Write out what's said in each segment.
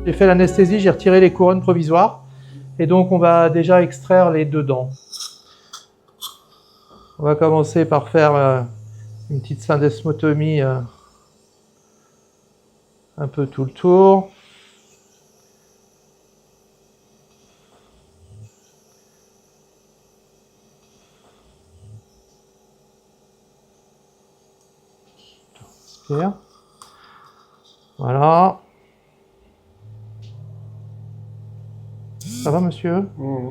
J'ai fait l'anesthésie, j'ai retiré les couronnes provisoires. Et donc, on va déjà extraire les deux dents. On va commencer par faire une petite syndesmotomie un peu tout le tour. Inspire. Voilà. Ça va, monsieur? Mmh.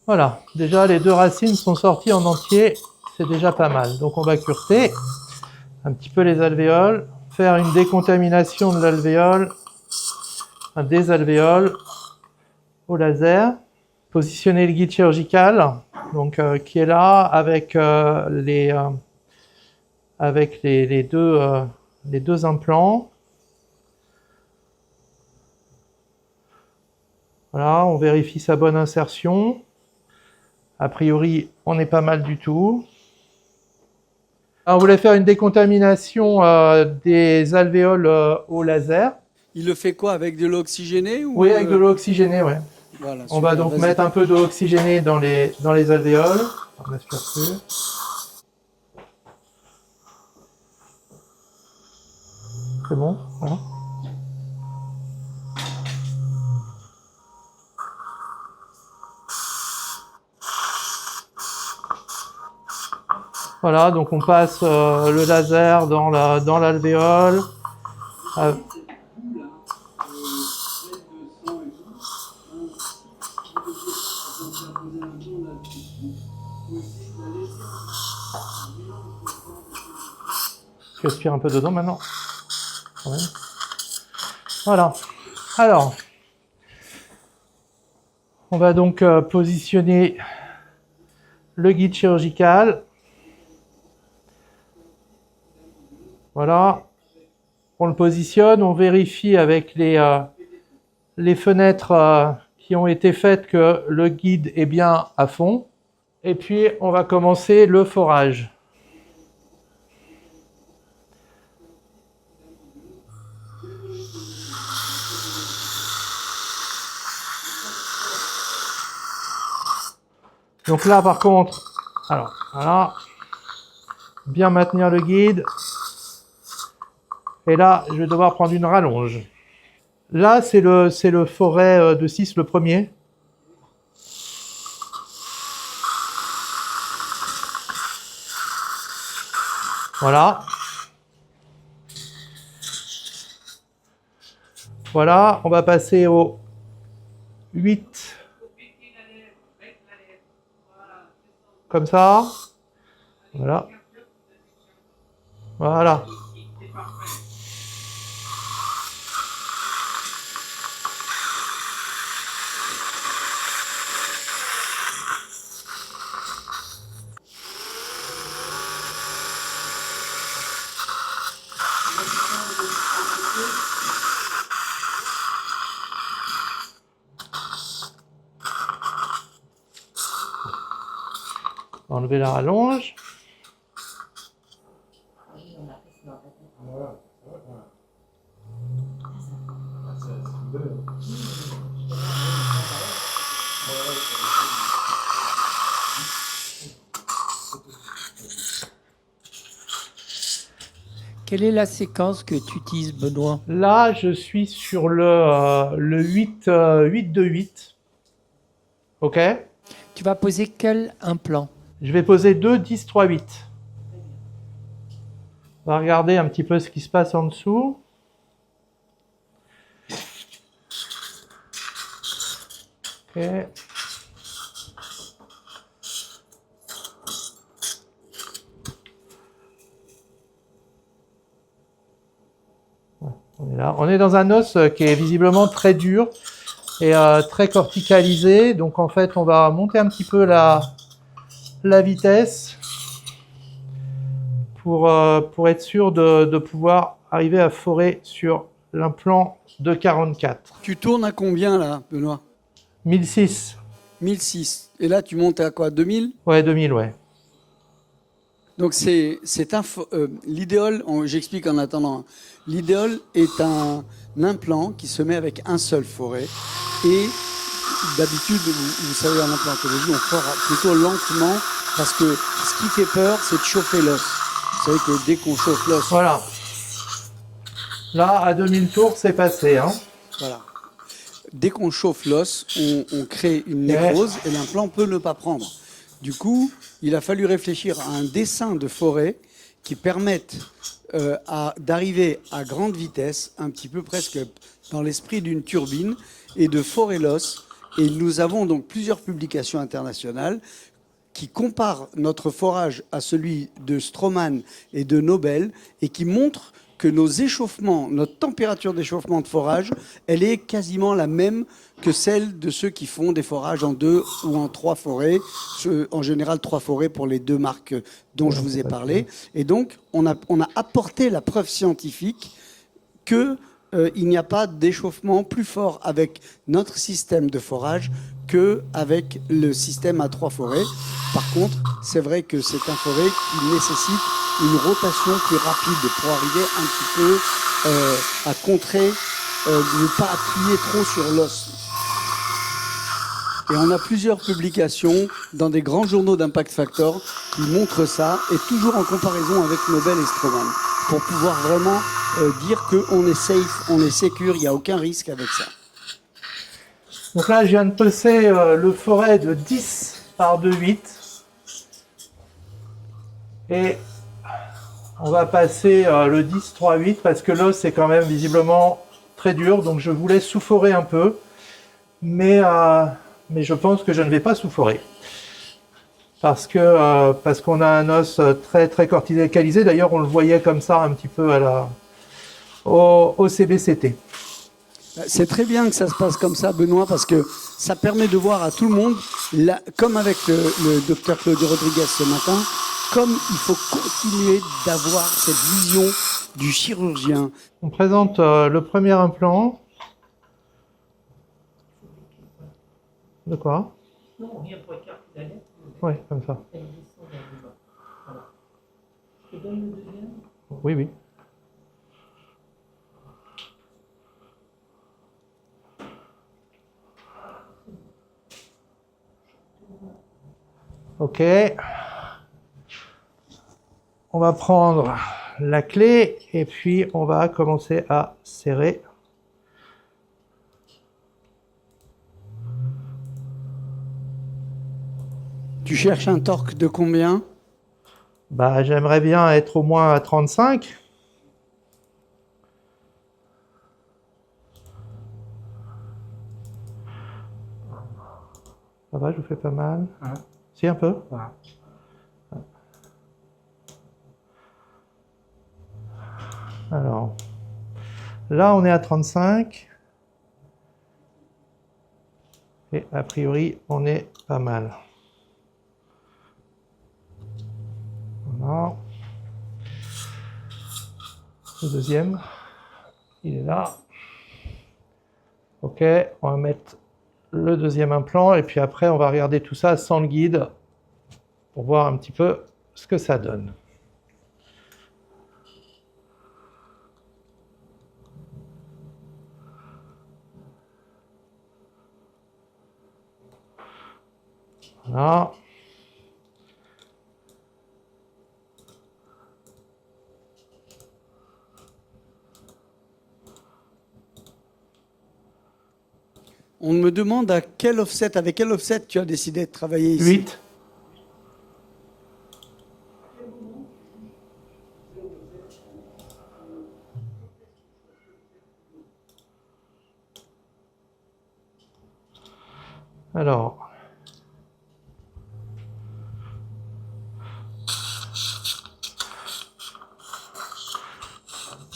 Voilà, déjà les deux racines sont sorties en entier, c'est déjà pas mal. Donc on va cureter un petit peu les alvéoles, faire une décontamination de l'alvéole, des alvéoles au laser, positionner le guide chirurgical, donc qui est là avec les deux implants. Voilà, on vérifie sa bonne insertion. A priori, on est pas mal du tout. Alors, on voulait faire une décontamination des alvéoles au laser. Il le fait quoi, avec de l'eau oxygénée ou Oui, avec de l'eau oxygénée, ouais. Voilà, On va donc mettre un peu d'eau oxygénée dans les alvéoles. On aspire plus. C'est bon, voilà. Voilà, donc on passe le laser dans l'alvéole. Je aspire un peu dedans maintenant. Ouais. Voilà. Alors, on va donc positionner le guide chirurgical. Voilà. On le positionne, on vérifie avec les fenêtres qui ont été faites que le guide est bien à fond. Et puis, on va commencer le forage. Donc là, par contre, alors, voilà, bien maintenir le guide. Et là, je vais devoir prendre une rallonge. Là, c'est le forêt de 6, le premier. Voilà. Voilà, on va passer au 8. Comme ça. Voilà. Voilà. Enlever la rallonge. Quelle est la séquence que tu utilises, Benoît? Là, je suis sur le 8, 8 de 8. OK? Tu vas poser quel implant? Je vais poser 2, 10, 3, 8. On va regarder un petit peu ce qui se passe en dessous. Ok. On est là. On est dans un os qui est visiblement très dur et très corticalisé. Donc en fait, on va monter un petit peu la vitesse pour être sûr de pouvoir arriver à forer sur l'implant de 44. Tu tournes à combien là, Benoît? 1006. 1006. Et là, tu montes à quoi? 2000? Ouais, 2000, ouais. Donc c'est l'idéal, j'explique en attendant. L'idéal est un implant qui se met avec un seul forêt. Et d'habitude, vous savez, en implantologie, on fore plutôt lentement parce que ce qui fait peur, c'est de chauffer l'os. Vous savez que dès qu'on chauffe l'os... Voilà. Là, à 2000 tours, c'est passé. Hein. Voilà. Dès qu'on chauffe l'os, on crée une nécrose et l'implant peut ne pas prendre. Du coup, il a fallu réfléchir à un dessin de forêt qui permette d'arriver à grande vitesse, un petit peu presque dans l'esprit d'une turbine, et de forer l'os. Et nous avons donc plusieurs publications internationales qui comparent notre forage à celui de Stroman et de Nobel et qui montrent que nos échauffements, notre température d'échauffement de forage, elle est quasiment la même que celle de ceux qui font des forages en 2 ou en 3 forêts, en général 3 forêts pour les 2 marques dont je vous ai parlé. Et donc, on a apporté la preuve scientifique que il n'y a pas d'échauffement plus fort avec notre système de forage qu'avec le système à 3 forêts. Par contre, c'est vrai que c'est un forêt qui nécessite une rotation plus rapide pour arriver un petit peu à contrer, ne pas appuyer trop sur l'os. Et on a plusieurs publications dans des grands journaux d'impact factor qui montrent ça, et toujours en comparaison avec Nobel et Stroman, pour pouvoir vraiment dire qu'on est safe, on est secure, il n'y a aucun risque avec ça. Donc là, je viens de passer le forêt de 10 par 2,8. Et on va passer le 10 3,8 parce que l'os est quand même visiblement très dur. Donc je voulais sous-forer un peu. Mais je pense que je ne vais pas sous-forer. Parce qu'on a un os très, très corticalisé. D'ailleurs, on le voyait comme ça un petit peu au CBCT. C'est très bien que ça se passe comme ça, Benoît, parce que ça permet de voir à tout le monde, comme avec le docteur Claudio Rodriguez ce matin, comme il faut continuer d'avoir cette vision du chirurgien. On présente le premier implant. De quoi? Non, on vient pour écarter la lettre. Oui, comme ça. Elle descend vers le bas. Voilà. Je te donne le deuxième. Oui, oui. Ok. On va prendre la clé et puis on va commencer à serrer. Tu cherches un torque de combien? Bah, j'aimerais bien être au moins à 35. Ça va, je vous fais pas mal. Ouais. Si, un peu. Ouais. Alors, là, on est à 35. Et a priori, on est pas mal. Voilà. Le deuxième, il est là. Ok, on va mettre le deuxième implant et puis après, on va regarder tout ça sans le guide pour voir un petit peu ce que ça donne. Voilà. On me demande avec quel offset tu as décidé de travailler ici. 8. Alors,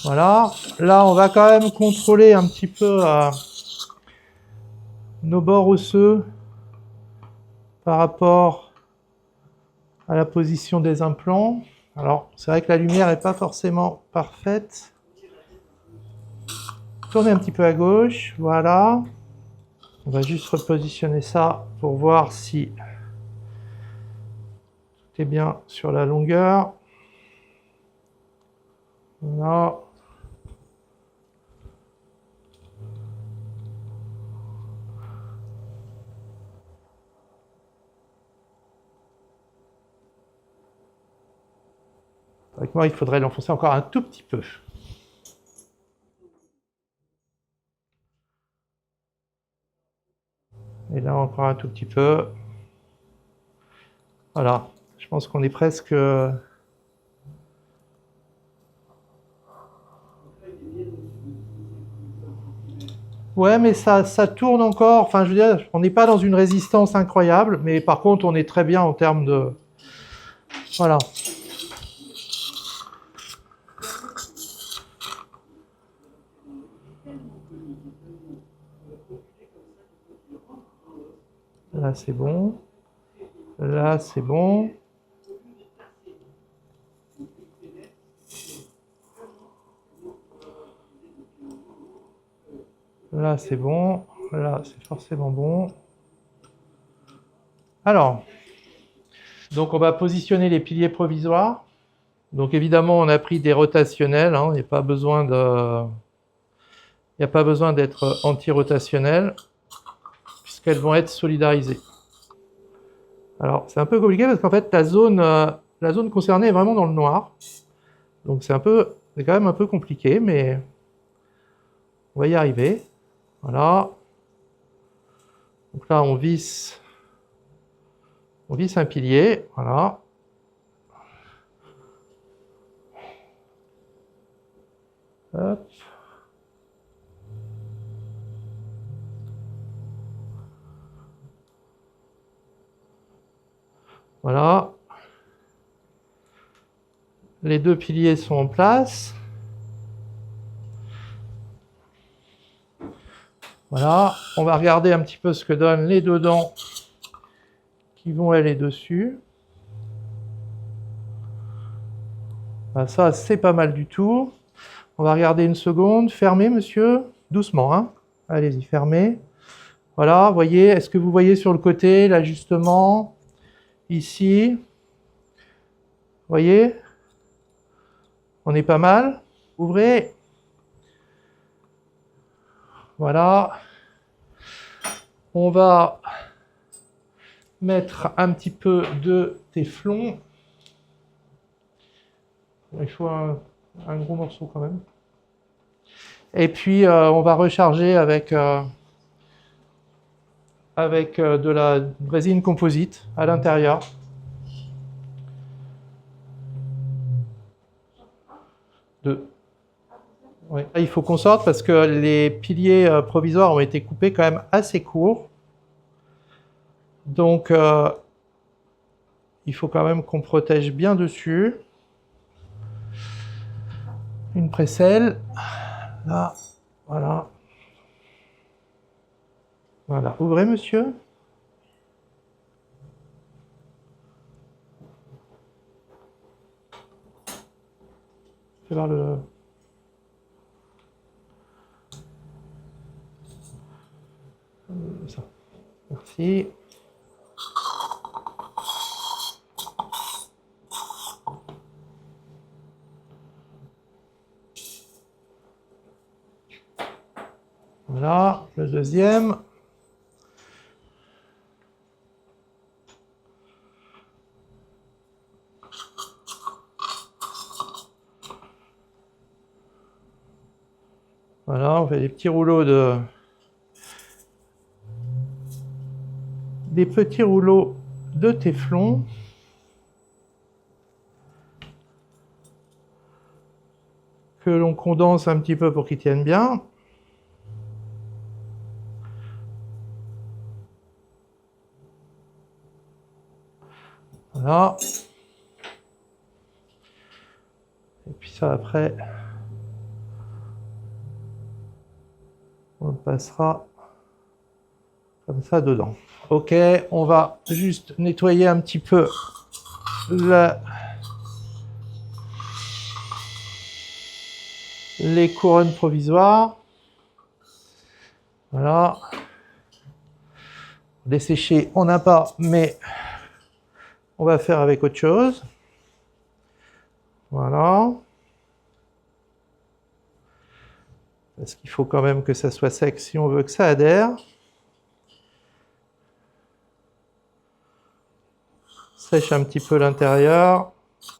voilà. Là, on va quand même contrôler un petit peu nos bords osseux par rapport à la position des implants. Alors, c'est vrai que la lumière n'est pas forcément parfaite. Tournez un petit peu à gauche, voilà. On va juste repositionner ça pour voir si tout est bien sur la longueur. Voilà. Avec moi, il faudrait l'enfoncer encore un tout petit peu. Et là, encore un tout petit peu. Voilà. Je pense qu'on est presque... Ouais, mais ça tourne encore. Enfin, je veux dire, on n'est pas dans une résistance incroyable, mais par contre, on est très bien en termes de... Voilà. Là, c'est bon. Là, c'est bon. Là, c'est bon. Là, c'est forcément bon. Alors, donc on va positionner les piliers provisoires. Donc évidemment, on a pris des rotationnels. Hein, il n'y a pas besoin d'être anti-rotationnel, puisqu'elles vont être solidarisées. Alors, c'est un peu compliqué parce qu'en fait, la zone concernée est vraiment dans le noir. Donc c'est quand même un peu compliqué, mais on va y arriver. Voilà. Donc là, on visse un pilier. Voilà. Hop. Voilà. Les deux piliers sont en place. Voilà. On va regarder un petit peu ce que donnent les deux dents qui vont aller dessus. Ben ça, c'est pas mal du tout. On va regarder une seconde. Fermez, monsieur. Doucement, hein. Allez-y, fermez. Voilà, voyez, est-ce que vous voyez sur le côté l'ajustement? Ici. Voyez? On est pas mal. Ouvrez. Voilà. On va mettre un petit peu de téflon. Il faut un gros morceau quand même. Et puis, on va recharger avec de la résine composite à l'intérieur. Ouais. Il faut qu'on sorte parce que les piliers provisoires ont été coupés quand même assez courts. Donc, il faut quand même qu'on protège bien dessus. Une précelle. Là, voilà. Voilà. Ouvrez, monsieur. Fais voir le... Ça. Merci. Voilà, le deuxième. Voilà, on fait des petits rouleaux de téflon. Que l'on condense un petit peu pour qu'ils tiennent bien. Voilà. Et puis ça après, on le passera comme ça dedans. Ok, on va juste nettoyer un petit peu les couronnes provisoires. Voilà. Dessécher, on n'a pas, mais on va faire avec autre chose. Voilà. Parce qu'il faut quand même que ça soit sec si on veut que ça adhère. Sèche un petit peu l'intérieur.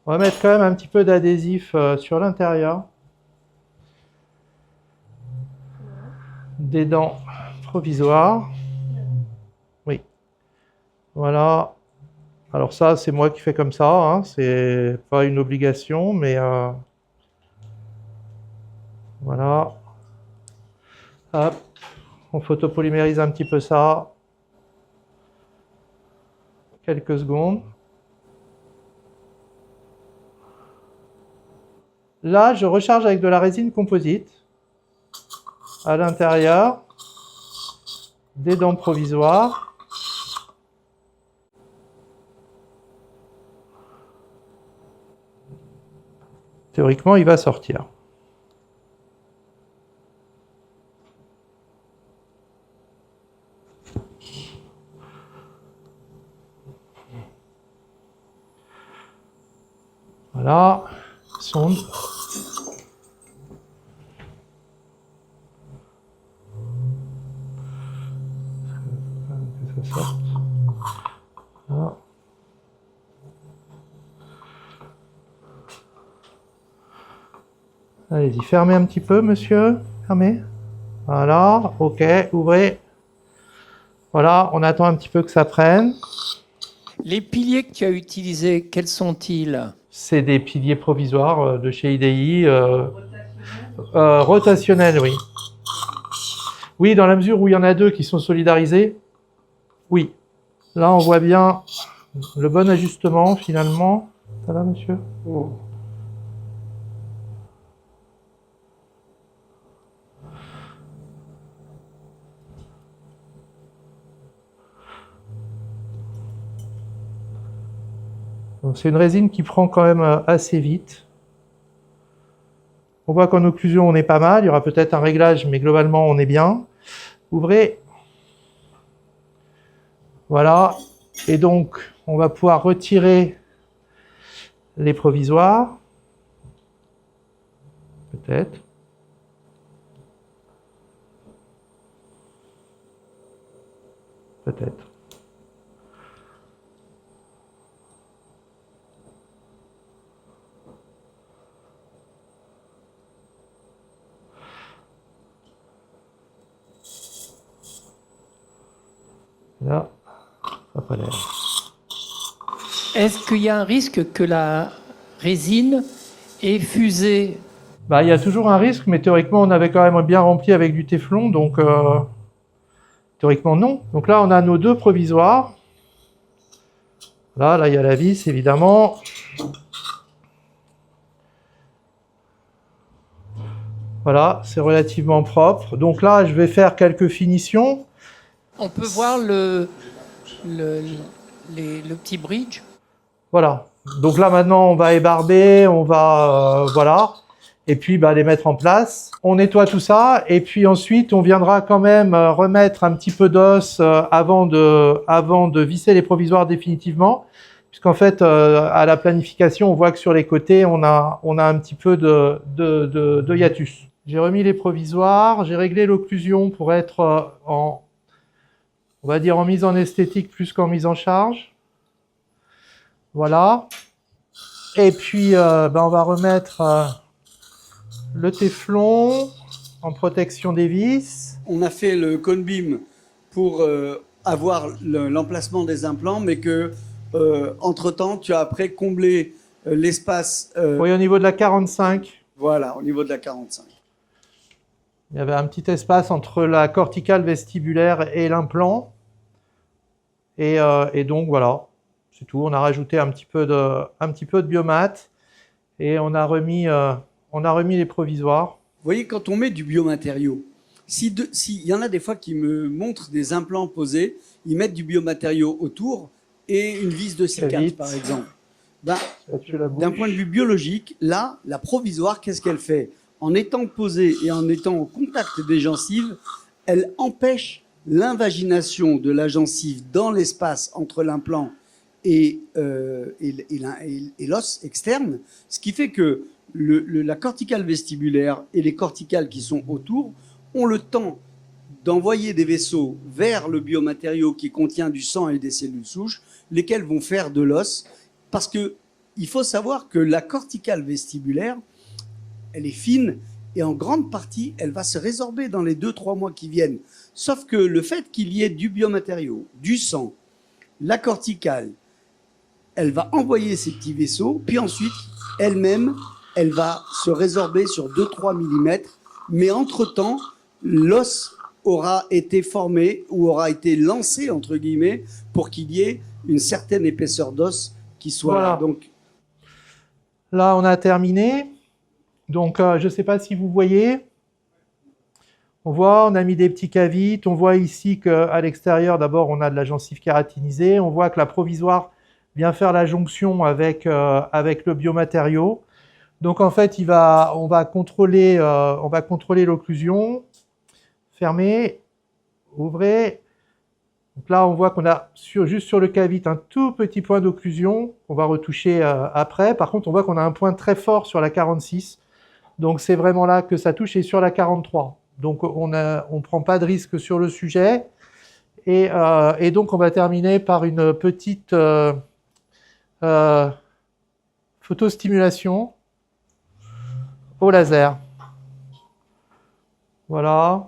On va mettre quand même un petit peu d'adhésif sur l'intérieur des dents provisoires. Oui. Voilà. Alors ça, c'est moi qui fais comme ça. Hein. C'est pas une obligation, mais voilà. Hop. On photopolymérise un petit peu ça. Quelques secondes. Là, je recharge avec de la résine composite à l'intérieur des dents provisoires. Théoriquement, il va sortir. Voilà, sonde. Que ça sorte. Voilà. Allez-y, fermez un petit peu, monsieur. Fermez. Voilà, ok, ouvrez. Voilà, on attend un petit peu que ça prenne. Les piliers que tu as utilisés, quels sont-ils? C'est des piliers provisoires de chez IDI. Rotationnels, oui. Oui, dans la mesure où il y en a deux qui sont solidarisés. Oui. Là, on voit bien le bon ajustement, finalement. Ça va, monsieur? Oh. Donc, c'est une résine qui prend quand même assez vite. On voit qu'en occlusion, on est pas mal. Il y aura peut-être un réglage, mais globalement, on est bien. Ouvrez. Voilà. Et donc, on va pouvoir retirer les provisoires. Peut-être. Peut-être. Là, ça n'a pas l'air. Est-ce qu'il y a un risque que la résine ait fusé? Bah, il y a toujours un risque, mais théoriquement, on avait quand même bien rempli avec du téflon, donc théoriquement, non. Donc là, on a nos deux provisoires. Là, il y a la vis, évidemment. Voilà, c'est relativement propre. Donc là, je vais faire quelques finitions. On peut voir le petit bridge? Voilà. Donc là, maintenant, on va ébarber, on va... voilà. Et puis, les mettre en place. On nettoie tout ça. Et puis ensuite, on viendra quand même remettre un petit peu d'os avant de visser les provisoires définitivement. Puisqu'en fait, à la planification, on voit que sur les côtés, on a un petit peu de hiatus. J'ai remis les provisoires. J'ai réglé l'occlusion pour être on va dire en mise en esthétique plus qu'en mise en charge. Voilà. Et puis, on va remettre le téflon en protection des vis. On a fait le cone beam pour avoir l'emplacement des implants, mais que entre-temps, tu as après comblé l'espace. Oui, au niveau de la 45. Voilà, au niveau de la 45. Il y avait un petit espace entre la corticale vestibulaire et l'implant. Et donc, voilà. C'est tout. On a rajouté un petit peu de biomat et on a remis les provisoires. Vous voyez, quand on met du biomatériau, s'il y en a des fois qui me montrent des implants posés, ils mettent du biomatériau autour et une vis de C4, par exemple. Ben, d'un point de vue biologique, là, la provisoire, qu'est-ce qu'elle fait? En étant posée et en étant au contact des gencives, elle empêche l'invagination de la gencive dans l'espace entre l'implant et l'os externe, ce qui fait que la corticale vestibulaire et les corticales qui sont autour ont le temps d'envoyer des vaisseaux vers le biomatériau qui contient du sang et des cellules souches, lesquels vont faire de l'os, parce que il faut savoir que la corticale vestibulaire, elle est fine et en grande partie, elle va se résorber dans les 2-3 mois qui viennent. Sauf que le fait qu'il y ait du biomatériau, du sang, la corticale, elle va envoyer ces petits vaisseaux, puis ensuite, elle-même, elle va se résorber sur 2-3 mm, mais entre-temps, l'os aura été formé ou aura été lancé, entre guillemets, pour qu'il y ait une certaine épaisseur d'os qui soit voilà. là. Donc, là, on a terminé. Donc, je ne sais pas si vous voyez. On voit, on a mis des petits cavites. On voit ici qu'à l'extérieur, d'abord, on a de la gencive kératinisée. On voit que la provisoire vient faire la jonction avec le biomatériau. Donc, en fait, on va contrôler l'occlusion. Fermez, ouvrez. Donc là, on voit qu'on a juste sur le cavite un tout petit point d'occlusion qu'on va retoucher après. Par contre, on voit qu'on a un point très fort sur la 46. Donc, c'est vraiment là que ça touche et sur la 43. Donc, on ne prend pas de risque sur le sujet. Et donc, on va terminer par une petite photostimulation au laser. Voilà.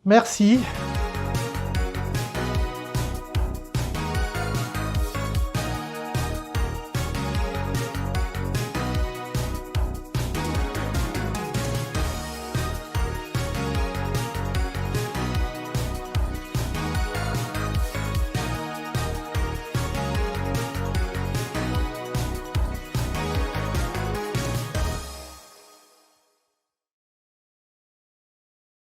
Merci.